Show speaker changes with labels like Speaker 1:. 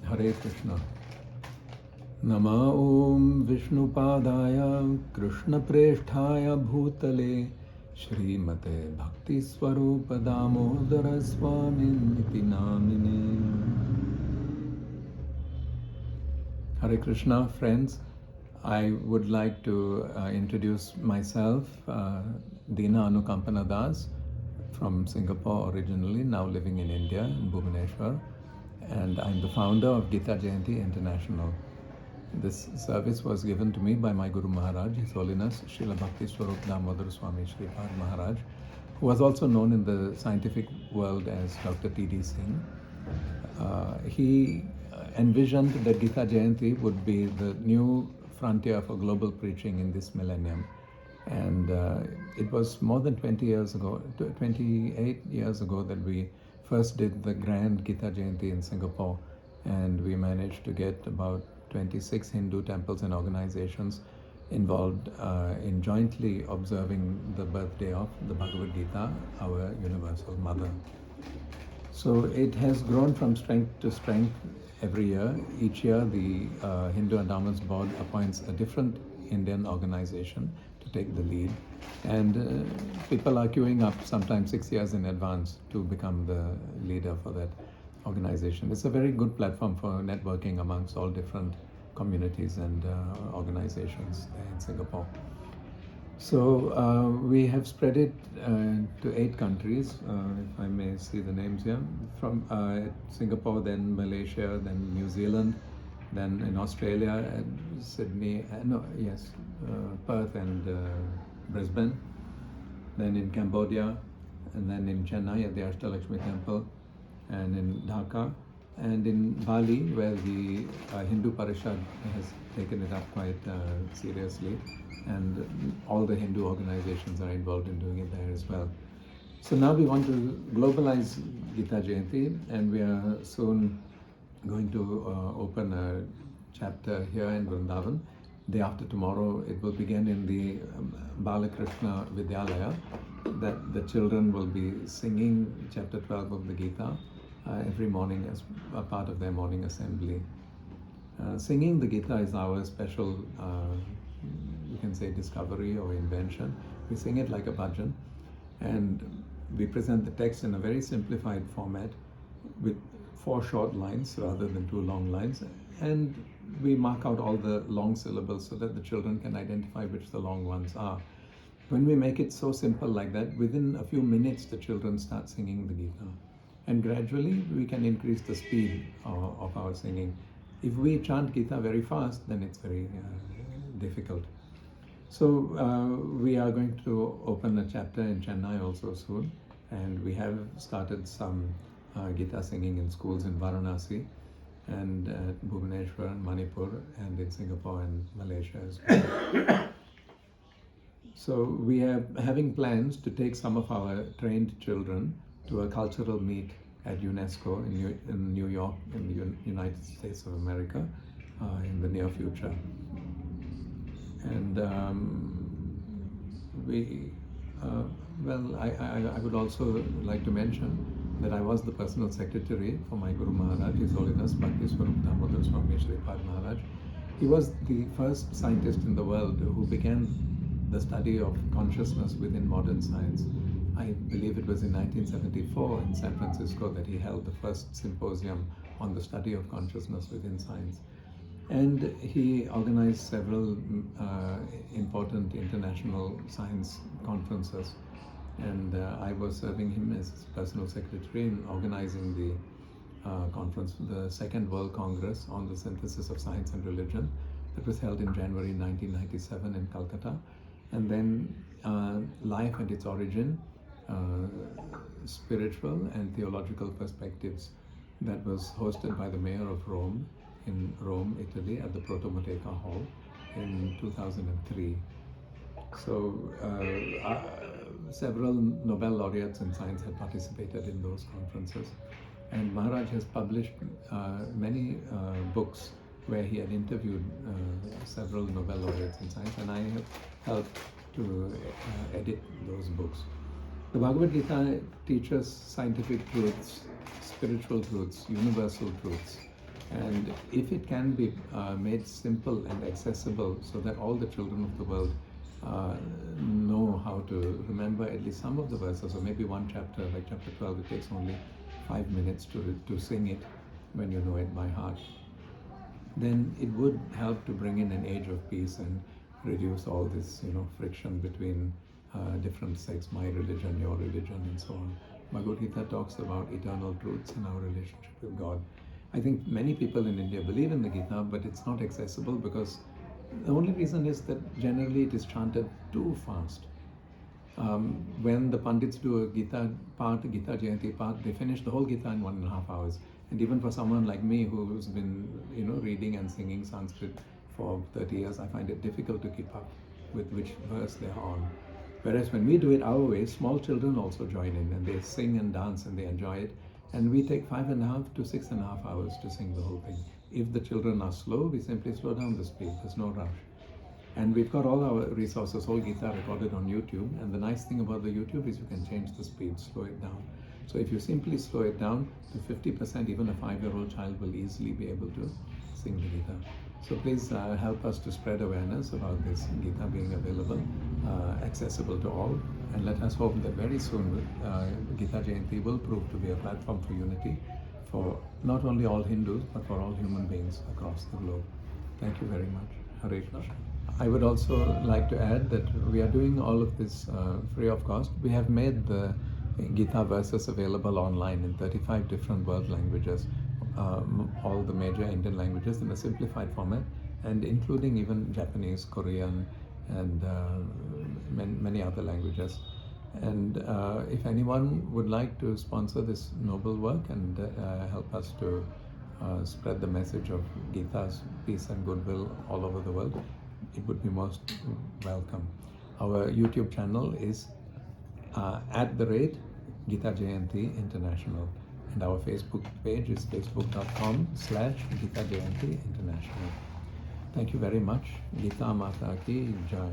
Speaker 1: Hare Krishna. Nama Om Vishnupadaya Krishna Presthaya Bhutale Srimate Bhakti Swarupa Damodara Swami Niti Namine. Hare Krishna, friends. I would like to introduce myself, Dina-Anukampana Das, from Singapore originally, now living in India, in Bhubaneswar. And I'm the founder of Gita Jayanti International. This service was given to me by my Guru Maharaj, His Holiness Srila Bhakti Swarup Damodar Swami Shripad Maharaj, who was also known in the scientific world as Dr. T.D. Singh. He envisioned that Gita Jayanti would be the new frontier for global preaching in this millennium. And it was more than 28 years ago that we first did the grand Gita Jayanti in Singapore, and we managed to get about 26 Hindu temples and organizations involved in jointly observing the birthday of the Bhagavad Gita, our universal mother. So it has grown from strength to strength every year. Each year the Hindu Endowments Board appoints a different Indian organization to take the lead, and people are queuing up sometimes 6 years in advance to become the leader for that organization. It's a very good platform for networking amongst all different communities and organizations there in Singapore. So we have spread it to 8 countries, if I may see the names here, from Singapore, then Malaysia, then New Zealand, then in Australia, Sydney, Perth and Brisbane, then in Cambodia, and then in Chennai at the Ashtalakshmi Temple, and in Dhaka, and in Bali, where the Hindu Parishad has taken it up quite seriously, and all the Hindu organizations are involved in doing it there as well. So now we want to globalize Gita Jayanti, and we are soon going to open a chapter here in Vrindavan. Day after tomorrow, it will begin in the Balakrishna Vidyalaya, that the children will be singing chapter 12 of the Gita every morning as a part of their morning assembly. Singing the Gita is our special, you can say, discovery or invention. We sing it like a bhajan, and we present the text in a very simplified format with 4 short lines rather than 2 long lines, and we mark out all the long syllables so that the children can identify which the long ones are. When we make it so simple like that, within a few minutes the children start singing the Gita, and gradually we can increase the speed of our singing. If we chant Gita very fast, then it's very difficult. So we are going to open a chapter in Chennai also soon, and we have started some Gita singing in schools in Varanasi, and at Bhubaneswar and Manipur, and in Singapore and Malaysia as well. So we are having plans to take some of our trained children to a cultural meet at UNESCO in New York, in the United States of America, in the near future. And I would also like to mention that I was the personal secretary for my Guru Maharaj, His Holiness Bhakti Swarup Damodar Swami Shripad Maharaj. He was the first scientist in the world who began the study of consciousness within modern science. I believe it was in 1974 in San Francisco that he held the first symposium on the study of consciousness within science. And he organized several important international science conferences. And I was serving him as his personal secretary in organizing the conference, the Second World Congress on the Synthesis of Science and Religion, that was held in January 1997 in Calcutta. And then Life and Its Origin, Spiritual and Theological Perspectives, that was hosted by the mayor of Rome, in Rome, Italy, at the Protomoteca Hall in 2003. So several Nobel laureates in science had participated in those conferences, and Maharaj has published many books where he had interviewed several Nobel laureates in science, and I have helped to edit those books. The Bhagavad Gita teaches scientific truths, spiritual truths, universal truths, And if it can be made simple and accessible so that all the children of the world know how to remember at least some of the verses, or maybe one chapter, like chapter 12, it takes only 5 minutes to sing it when you know it by heart, then it would help to bring in an age of peace and reduce all this, friction between different sects, my religion, your religion, and so on. Bhagavad Gita talks about eternal truths in our relationship with God. I think many people in India believe in the Gita, but it's not accessible because the only reason is that generally it is chanted too fast. When the Pandits do a Gita Jayanti part, they finish the whole Gita in 1.5 hours. And even for someone like me who's been, reading and singing Sanskrit for 30 years, I find it difficult to keep up with which verse they're on. Whereas when we do it our way, small children also join in and they sing and dance and they enjoy it. And we take 5.5 to 6.5 hours to sing the whole thing. If the children are slow, we simply slow down the speed. There's no rush. And we've got all our resources, whole Gita recorded on YouTube. And the nice thing about the YouTube is you can change the speed, slow it down. So if you simply slow it down to 50%, even a 5-year-old child will easily be able to sing the Gita. So please help us to spread awareness about this Gita being available, accessible to all. And let us hope that very soon Gita Jayanti will prove to be a platform for unity for not only all Hindus, but for all human beings across the globe. Thank you very much. Hare Krishna. I would also like to add that we are doing all of this free of cost. We have made the Gita verses available online in 35 different world languages, all the major Indian languages in a simplified format, and including even Japanese, Korean, and many other languages. And if anyone would like to sponsor this noble work and help us to spread the message of Gita's peace and goodwill all over the world, it would be most welcome. Our YouTube channel is @Gita Jayanti International, and our Facebook page is facebook.com/Gita Jayanti International. Thank you very much. Gita Mata Ki Jai.